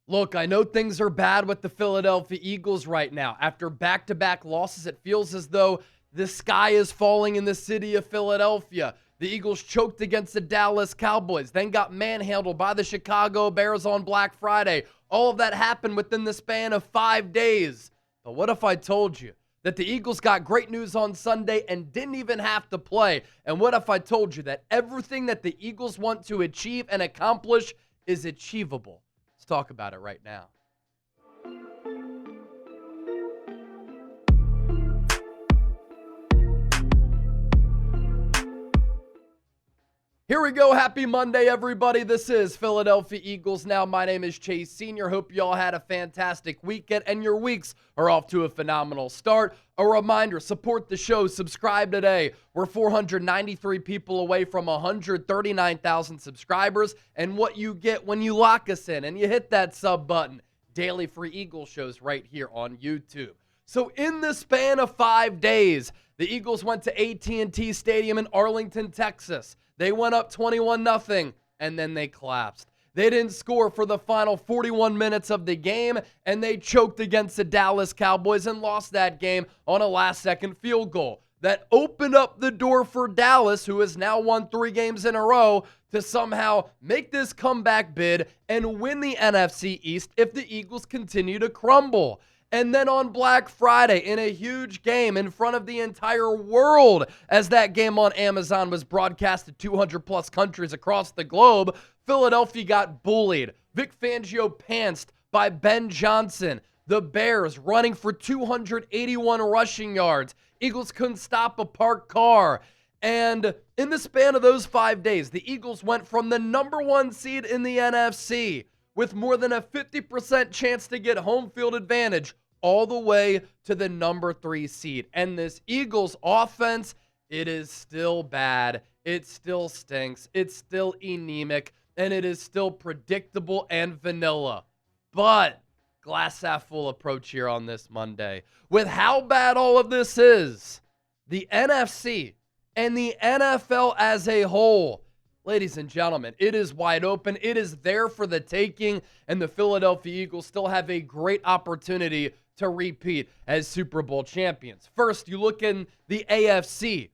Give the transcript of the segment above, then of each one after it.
Look, I know things are bad with the Philadelphia Eagles right now. After back-to-back losses, it feels as though the sky is falling in the city of Philadelphia. The Eagles choked against the Dallas Cowboys, then got manhandled by the Chicago Bears on Black Friday. All of that happened within the span of 5 days. But what if I told you that the Eagles got great news on Sunday and didn't even have to play? And what if I told you that everything that the Eagles want to achieve and accomplish is achievable? Let's talk about it right now. Here we go. Happy Monday, everybody. This is Philadelphia Eagles Now. My name is Chase Sr. Hope you all had a fantastic weekend and your weeks are off to a phenomenal start. A reminder, support the show. Subscribe today. We're 493 people away from 139,000 subscribers. And what you get when you lock us in and you hit that sub button, daily free Eagle shows right here on YouTube. So in the span of 5 days, the Eagles went to AT&T Stadium in Arlington, Texas. They went up 21-0, and then they collapsed. They didn't score for the final 41 minutes of the game, and they choked against the Dallas Cowboys and lost that game on a last-second field goal. That opened up the door for Dallas, who has now won 3 games in a row, to somehow make this comeback bid and win the NFC East if the Eagles continue to crumble. And then on Black Friday, in a huge game in front of the entire world, as that game on Amazon was broadcast to 200-plus countries across the globe, Philadelphia got bullied. Vic Fangio pantsed by Ben Johnson. The Bears running for 281 rushing yards. Eagles couldn't stop a parked car. And in the span of those 5 days, the Eagles went from the number 1 seed in the NFC with more than a 50% chance to get home field advantage all the way to the number 3 seed. And this Eagles offense, it is still bad. It still stinks. It's still anemic. And it is still predictable and vanilla. But glass half full approach here on this Monday. With how bad all of this is, the NFC and the NFL as a whole, ladies and gentlemen, it is wide open. It is there for the taking, and the Philadelphia Eagles still have a great opportunity to repeat as Super Bowl champions. First, you look in the AFC.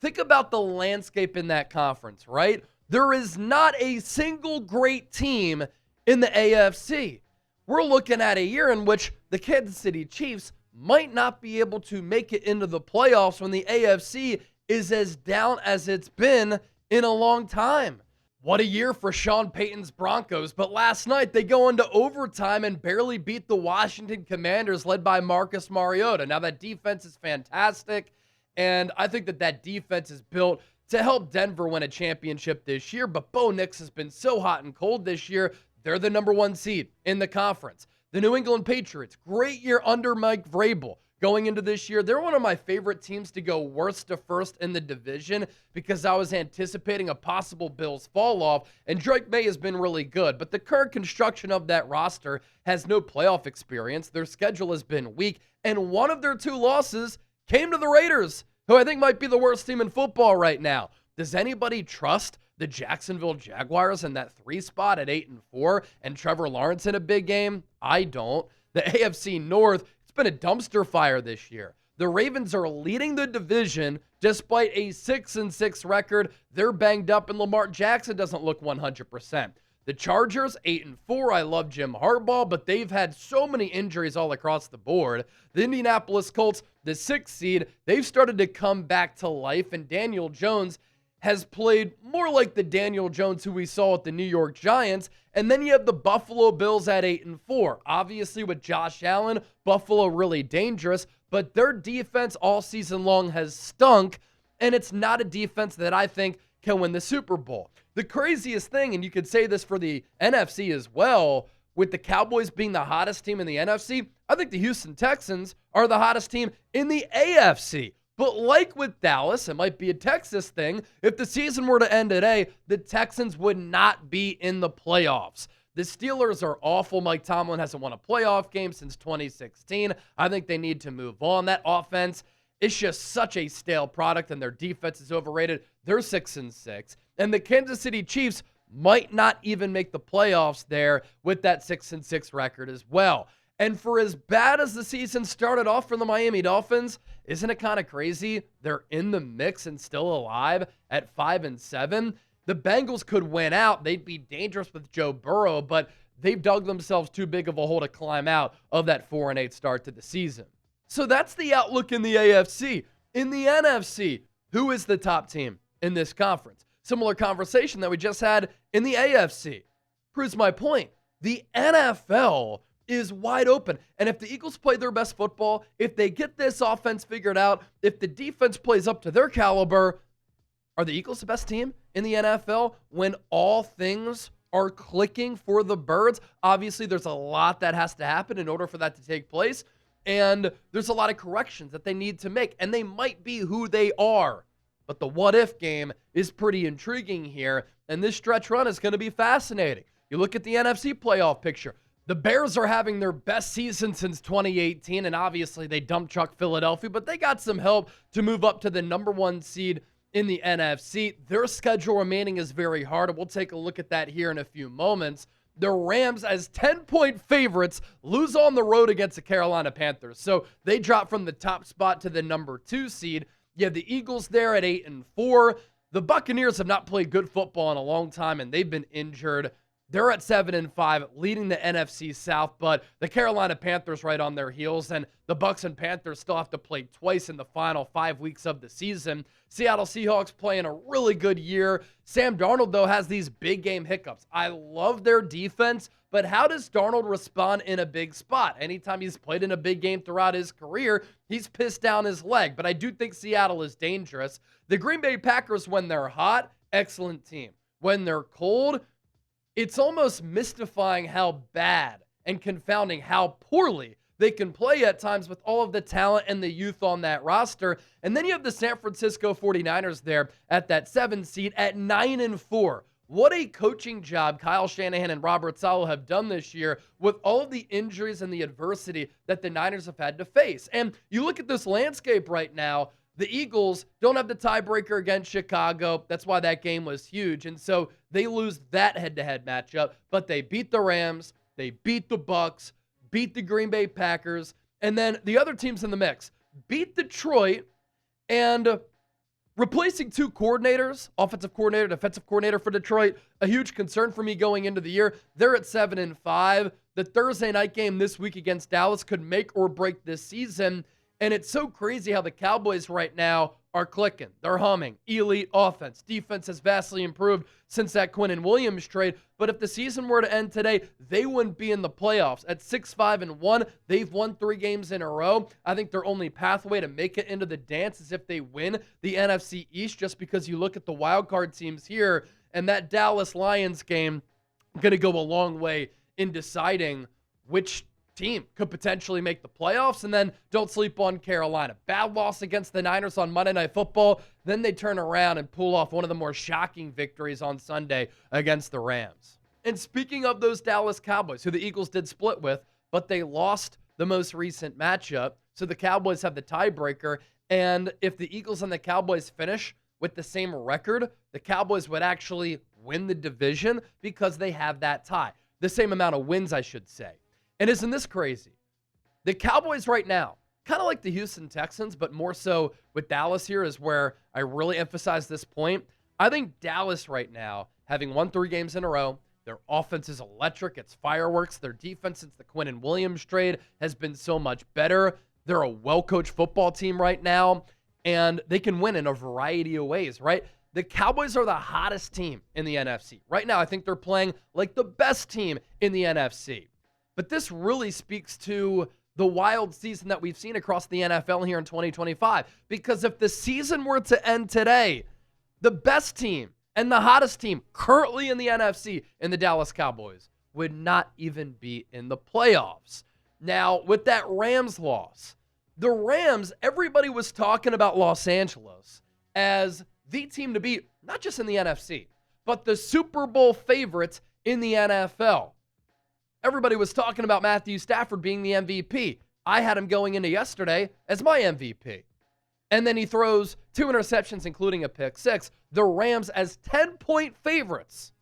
Think about the landscape in that conference, right? There is not a single great team in the AFC. We're looking at a year in which the Kansas City Chiefs might not be able to make it into the playoffs when the AFC is as down as it's been in a long time. What a year for Sean Payton's Broncos, but last night they go into overtime and barely beat the Washington Commanders led by Marcus Mariota. Now that defense is fantastic, and I think that defense is built to help Denver win a championship this year, but Bo Nix has been so hot and cold this year, they're the number 1 seed in the conference. The New England Patriots, great year under Mike Vrabel. Going into this year, they're one of my favorite teams to go worst to first in the division because I was anticipating a possible Bills fall off, and Drake May has been really good, but the current construction of that roster has no playoff experience. Their schedule has been weak, and one of their 2 losses came to the Raiders, who I think might be the worst team in football right now. Does anybody trust the Jacksonville Jaguars in that 3 spot at 8-4 and Trevor Lawrence in a big game? I don't. The AFC North, been a dumpster fire this year. The Ravens are leading the division despite a 6-6 record. They're banged up, and Lamar Jackson doesn't look 100%. The Chargers, 8-4. I love Jim Harbaugh, but they've had so many injuries all across the board. The Indianapolis Colts, the 6th seed, they've started to come back to life, and Daniel Jones has played more like the Daniel Jones who we saw at the New York Giants. And then you have the Buffalo Bills at 8-4. Obviously, with Josh Allen, Buffalo really dangerous, but their defense all season long has stunk, and it's not a defense that I think can win the Super Bowl. The craziest thing, and you could say this for the NFC as well, with the Cowboys being the hottest team in the NFC, I think the Houston Texans are the hottest team in the AFC. But like with Dallas, it might be a Texas thing. If the season were to end today, the Texans would not be in the playoffs. The Steelers are awful. Mike Tomlin hasn't won a playoff game since 2016. I think they need to move on. That offense is just such a stale product, and their defense is overrated. They're 6-6. And the Kansas City Chiefs might not even make the playoffs there with that 6-6 record as well. And for as bad as the season started off for the Miami Dolphins, isn't it kind of crazy? They're in the mix and still alive at 5-7. The Bengals could win out. They'd be dangerous with Joe Burrow, but they've dug themselves too big of a hole to climb out of that 4-8 start to the season. So that's the outlook in the AFC. In the NFC, who is the top team in this conference? Similar conversation that we just had in the AFC. Proves my point. The NFL is wide open. And if the Eagles play their best football, if they get this offense figured out, if the defense plays up to their caliber, are the Eagles the best team in the NFL when all things are clicking for the Birds? Obviously, there's a lot that has to happen in order for that to take place. And there's a lot of corrections that they need to make. And they might be who they are. But the what-if game is pretty intriguing here. And this stretch run is going to be fascinating. You look at the NFC playoff picture. The Bears are having their best season since 2018, and obviously they dump truck Philadelphia, but they got some help to move up to the number 1 seed in the NFC. Their schedule remaining is very hard, and we'll take a look at that here in a few moments. The Rams, as 10-point favorites, lose on the road against the Carolina Panthers, so they drop from the top spot to the number 2 seed. You have the Eagles there at 8-4. The Buccaneers have not played good football in a long time, and they've been injured. They're at 7-5, leading the NFC South, but the Carolina Panthers right on their heels, and the Bucs and Panthers still have to play twice in the final 5 weeks of the season. Seattle Seahawks playing a really good year. Sam Darnold, though, has these big game hiccups. I love their defense, but how does Darnold respond in a big spot? Anytime he's played in a big game throughout his career, he's pissed down his leg, but I do think Seattle is dangerous. The Green Bay Packers, when they're hot, excellent team. When they're cold, it's almost mystifying how bad and confounding how poorly they can play at times with all of the talent and the youth on that roster. And then you have the San Francisco 49ers there at that 7 seed at 9-4. What a coaching job Kyle Shanahan and Robert Saleh have done this year with all of the injuries and the adversity that the Niners have had to face. And you look at this landscape right now, the Eagles don't have the tiebreaker against Chicago. That's why that game was huge. And so they lose that head-to-head matchup, but they beat the Rams, they beat the Bucs, beat the Green Bay Packers, and then the other teams in the mix beat Detroit, and replacing 2 coordinators, offensive coordinator, defensive coordinator for Detroit, a huge concern for me going into the year. They're at 7-5. The Thursday night game this week against Dallas could make or break this season. And it's so crazy how the Cowboys right now are clicking. They're humming. Elite offense. Defense has vastly improved since that McWilliams trade. But if the season were to end today, they wouldn't be in the playoffs. At 6-5-1, they've won 3 games in a row. I think their only pathway to make it into the dance is if they win the NFC East, just because you look at the wild card teams here, and that Dallas Lions game going to go a long way in deciding which team could potentially make the playoffs. And then don't sleep on Carolina. Bad loss against the Niners on Monday Night Football. Then they turn around and pull off one of the more shocking victories on Sunday against the Rams. And speaking of those Dallas Cowboys, who the Eagles did split with, but they lost the most recent matchup. So the Cowboys have the tiebreaker. And if the Eagles and the Cowboys finish with the same record, the Cowboys would actually win the division because they have that tie. The same amount of wins, I should say. And isn't this crazy? The Cowboys right now, kind of like the Houston Texans, but more so with Dallas here is where I really emphasize this point. I think Dallas right now, having won 3 games in a row, their offense is electric. It's fireworks. Their defense since the Williams trade has been so much better. They're a well-coached football team right now, and they can win in a variety of ways, right? The Cowboys are the hottest team in the NFC. Right now, I think they're playing like the best team in the NFC. But this really speaks to the wild season that we've seen across the NFL here in 2025. Because if the season were to end today, the best team and the hottest team currently in the NFC in the Dallas Cowboys would not even be in the playoffs. Now, with that Rams loss, the Rams, everybody was talking about Los Angeles as the team to beat, not just in the NFC, but the Super Bowl favorites in the NFL. Everybody was talking about Matthew Stafford being the MVP. I had him going into yesterday as my MVP. And then he throws 2 interceptions, including a pick 6. The Rams as 10-point favorites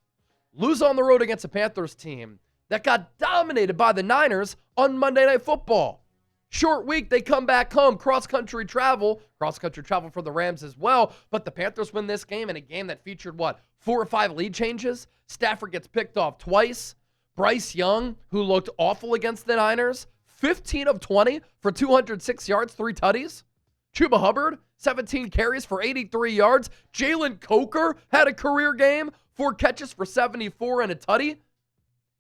lose on the road against a Panthers team that got dominated by the Niners on Monday Night Football. Short week, they come back home, cross-country travel for the Rams as well, but the Panthers win this game in a game that featured, 4 or 5 lead changes? Stafford gets picked off twice. Bryce Young, who looked awful against the Niners, 15 of 20 for 206 yards, 3 tutties. Chuba Hubbard, 17 carries for 83 yards. Jalen Coker had a career game, 4 catches for 74 and a tutty.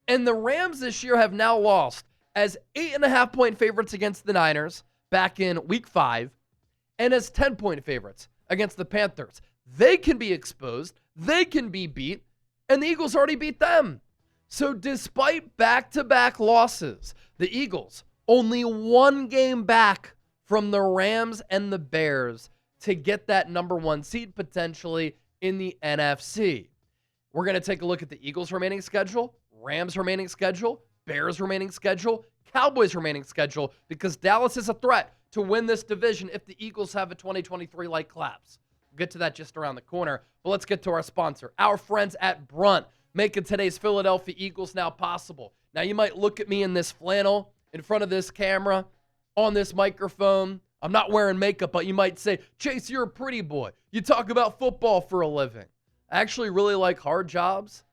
And the Rams this year have now lost as 8.5-point favorites against the Niners back in week 5 and as 10-point favorites against the Panthers. They can be exposed, they can be beat, and the Eagles already beat them. So despite back-to-back losses, the Eagles only 1 game back from the Rams and the Bears to get that number 1 seed potentially in the NFC. We're going to take a look at the Eagles' remaining schedule, Rams' remaining schedule, Bears' remaining schedule, Cowboys' remaining schedule, because Dallas is a threat to win this division if the Eagles have a 2023-like collapse. We'll get to that just around the corner, but let's get to our sponsor, our friends at Brunt, making today's Philadelphia Eagles now possible. Now, you might look at me in this flannel, in front of this camera, on this microphone. I'm not wearing makeup, but you might say, Chase, you're a pretty boy. You talk about football for a living. I actually really like hard jobs.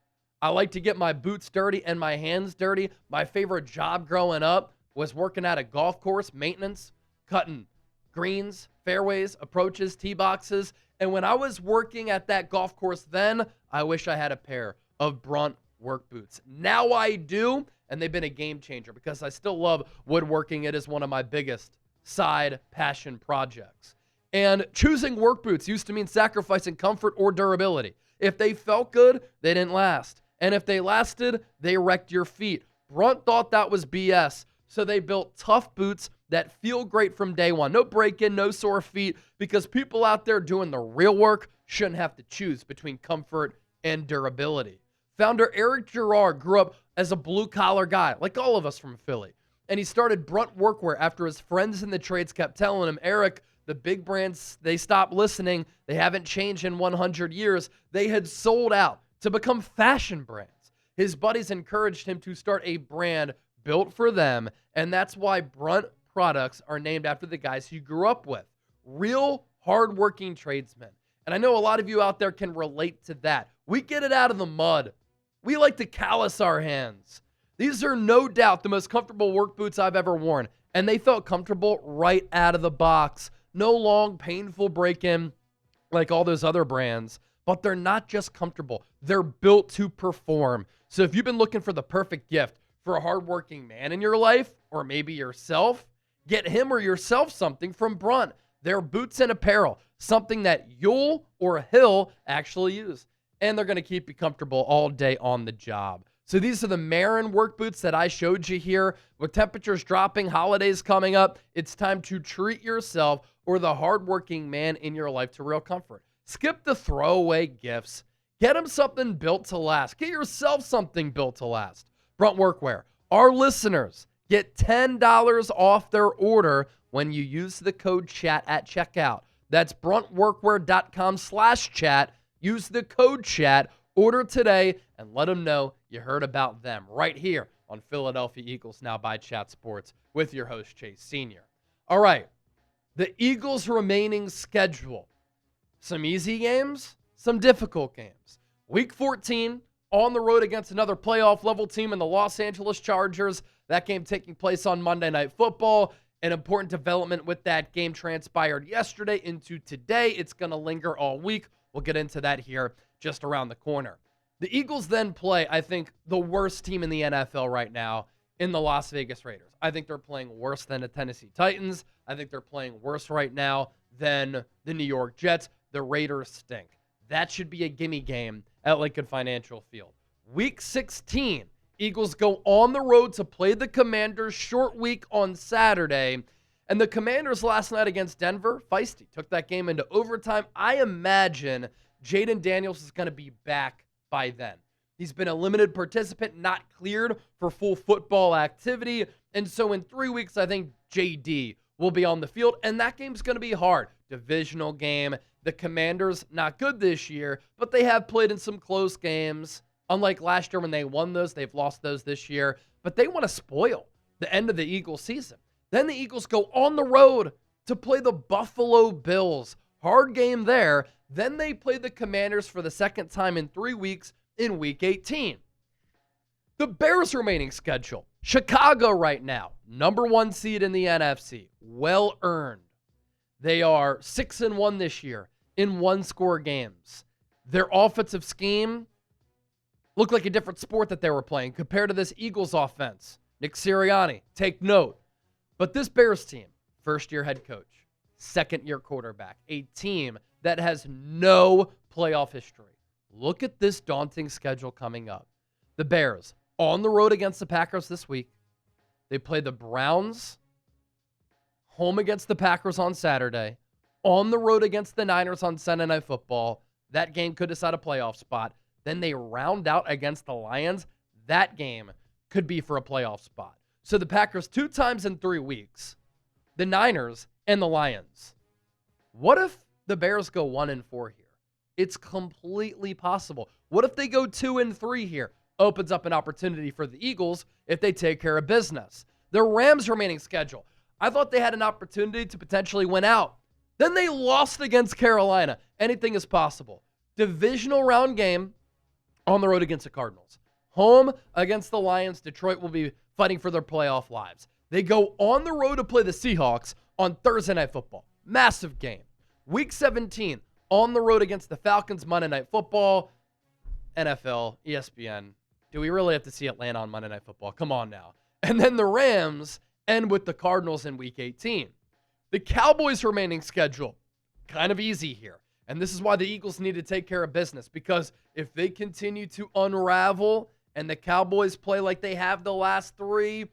I like to get my boots dirty and my hands dirty. My favorite job growing up was working at a golf course, maintenance, cutting greens, fairways, approaches, tee boxes. And when I was working at that golf course then, I wish I had a pair of Brunt work boots. Now I do, and they've been a game changer because I still love woodworking. It is one of my biggest side passion projects. And choosing work boots used to mean sacrificing comfort or durability. If they felt good, they didn't last. And if they lasted, they wrecked your feet. Brunt thought that was BS, so they built tough boots that feel great from day one. No break-in, no sore feet, because people out there doing the real work shouldn't have to choose between comfort and durability. Founder Eric Girard grew up as a blue-collar guy, like all of us from Philly. And he started Brunt Workwear after his friends in the trades kept telling him, Eric, the big brands, they stopped listening. They haven't changed in 100 years. They had sold out to become fashion brands. His buddies encouraged him to start a brand built for them, and that's why Brunt products are named after the guys he grew up with. Real hardworking tradesmen. And I know a lot of you out there can relate to that. We get it out of the mud. We like to callous our hands. These are no doubt the most comfortable work boots I've ever worn, and they felt comfortable right out of the box. No long, painful break-in like all those other brands. But they're not just comfortable. They're built to perform. So if you've been looking for the perfect gift for a hardworking man in your life, or maybe yourself, get him or yourself something from Brunt. They're boots and apparel, something that you'll or he'll actually use. And they're going to keep you comfortable all day on the job. So these are the Marin work boots that I showed you here. With temperatures dropping, holidays coming up, it's time to treat yourself or the hardworking man in your life to real comfort. Skip the throwaway gifts. Get them something built to last. Get yourself something built to last. Brunt Workwear. Our listeners get $10 off their order when you use the code CHAT at checkout. That's bruntworkwear.com/chat. Use the code CHAT. Order today and let them know you heard about them right here on Philadelphia Eagles Now by Chat Sports with your host, Chase Sr. All right, the Eagles' remaining schedule. Some easy games, some difficult games. Week 14, on the road against another playoff-level team in the Los Angeles Chargers. That game taking place on Monday Night Football. An important development with that game transpired yesterday into today. It's going to linger all week. We'll get into that here just around the corner. The Eagles then play, I think, the worst team in the NFL right now in the Las Vegas Raiders. I think they're playing worse than the Tennessee Titans. I think they're playing worse right now than the New York Jets. The Raiders stink. That should be a gimme game at Lincoln Financial Field. Week 16, Eagles go on the road to play the Commanders. Short week on Saturday. And the Commanders last night against Denver, feisty, took that game into overtime. I imagine Jaden Daniels is going to be back by then. He's been a limited participant, not cleared for full football activity. And so in 3 weeks, I think JD will be on the field. And that game's going to be hard. Divisional game. The Commanders, not good this year, but they have played in some close games. Unlike last year when they won those, they've lost those this year. But they want to spoil the end of the Eagles season. Then the Eagles go on the road to play the Buffalo Bills. Hard game there. Then they play the Commanders for the second time in 3 weeks in Week 18. The Bears' remaining schedule. Chicago right now, number 1 seed in the NFC. Well earned. They are 6-1 this year in one-score games. Their offensive scheme looked like a different sport that they were playing compared to this Eagles offense. Nick Sirianni, take note. But this Bears team, first-year head coach, second-year quarterback, a team that has no playoff history. Look at this daunting schedule coming up. The Bears on the road against the Packers this week. They play the Browns, home against the Packers on Saturday, on the road against the Niners on Sunday Night Football. That game could decide a playoff spot. Then they round out against the Lions. That game could be for a playoff spot. So the Packers 2 times in 3 weeks, the Niners and the Lions. What if the Bears go 1-4 here? It's completely possible. What if they go 2-3 here? Opens up an opportunity for the Eagles if they take care of business. The Rams' remaining schedule. I thought they had an opportunity to potentially win out. Then they lost against Carolina. Anything is possible. Divisional round game on the road against the Cardinals. Home against the Lions. Detroit will be fighting for their playoff lives. They go on the road to play the Seahawks on Thursday Night Football. Massive game. Week 17, on the road against the Falcons, Monday Night Football. NFL, ESPN. Do we really have to see Atlanta on Monday Night Football? Come on now. And then the Rams end with the Cardinals in Week 18. The Cowboys' remaining schedule, kind of easy here. And this is why the Eagles need to take care of business, because if they continue to unravel and the Cowboys play like they have the last 3,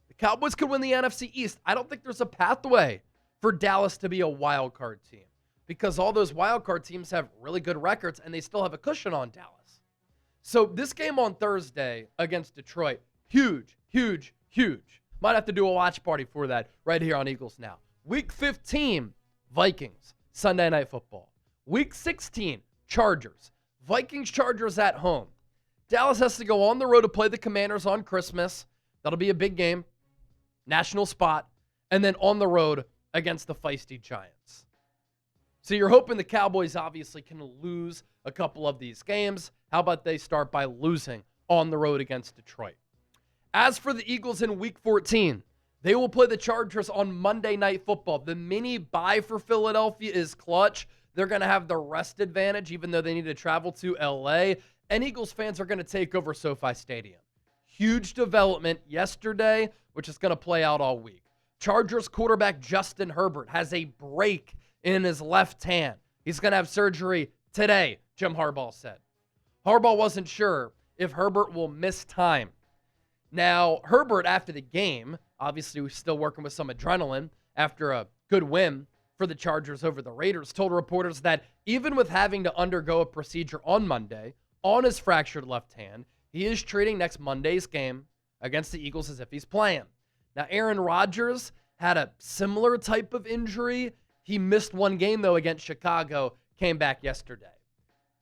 the Cowboys could win the NFC East. I don't think there's a pathway for Dallas to be a wild card team, because all those wild card teams have really good records and they still have a cushion on Dallas. So this game on Thursday against Detroit, huge, huge, huge. Might have to do a watch party for that right here on Eagles Now. Week 15, Vikings, Sunday Night Football. Week 16, Chargers. Vikings-Chargers at home. Dallas has to go on the road to play the Commanders on Christmas. That'll be a big game. National spot. And then on the road against the feisty Giants. So you're hoping the Cowboys obviously can lose a couple of these games. How about they start by losing on the road against Detroit? As for the Eagles in Week 14, they will play the Chargers on Monday Night Football. The mini bye for Philadelphia is clutch. They're going to have the rest advantage, even though they need to travel to L.A., and Eagles fans are going to take over SoFi Stadium. Huge development yesterday, which is going to play out all week. Chargers quarterback Justin Herbert has a break in his left hand. He's going to have surgery today, Jim Harbaugh said. Harbaugh wasn't sure if Herbert will miss time. Now, Herbert, after the game, obviously was still working with some adrenaline after a good win for the Chargers over the Raiders, told reporters that even with having to undergo a procedure on Monday on his fractured left hand, he is treating next Monday's game against the Eagles as if he's playing. Now, Aaron Rodgers had a similar type of injury. He missed one game, though, against Chicago, came back yesterday.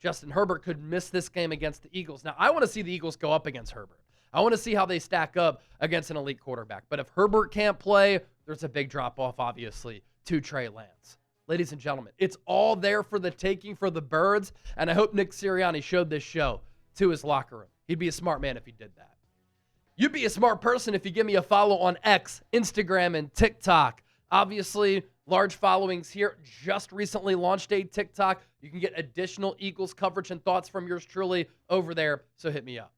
Justin Herbert could miss this game against the Eagles. Now, I want to see the Eagles go up against Herbert. I want to see how they stack up against an elite quarterback. But if Herbert can't play, there's a big drop-off, obviously, to Trey Lance. Ladies and gentlemen, it's all there for the taking for the Birds, and I hope Nick Sirianni showed this show to his locker room. He'd be a smart man if he did that. You'd be a smart person if you give me a follow on X, Instagram, and TikTok. Obviously, large followings here. Just recently launched a TikTok. You can get additional Eagles coverage and thoughts from yours truly over there, so hit me up.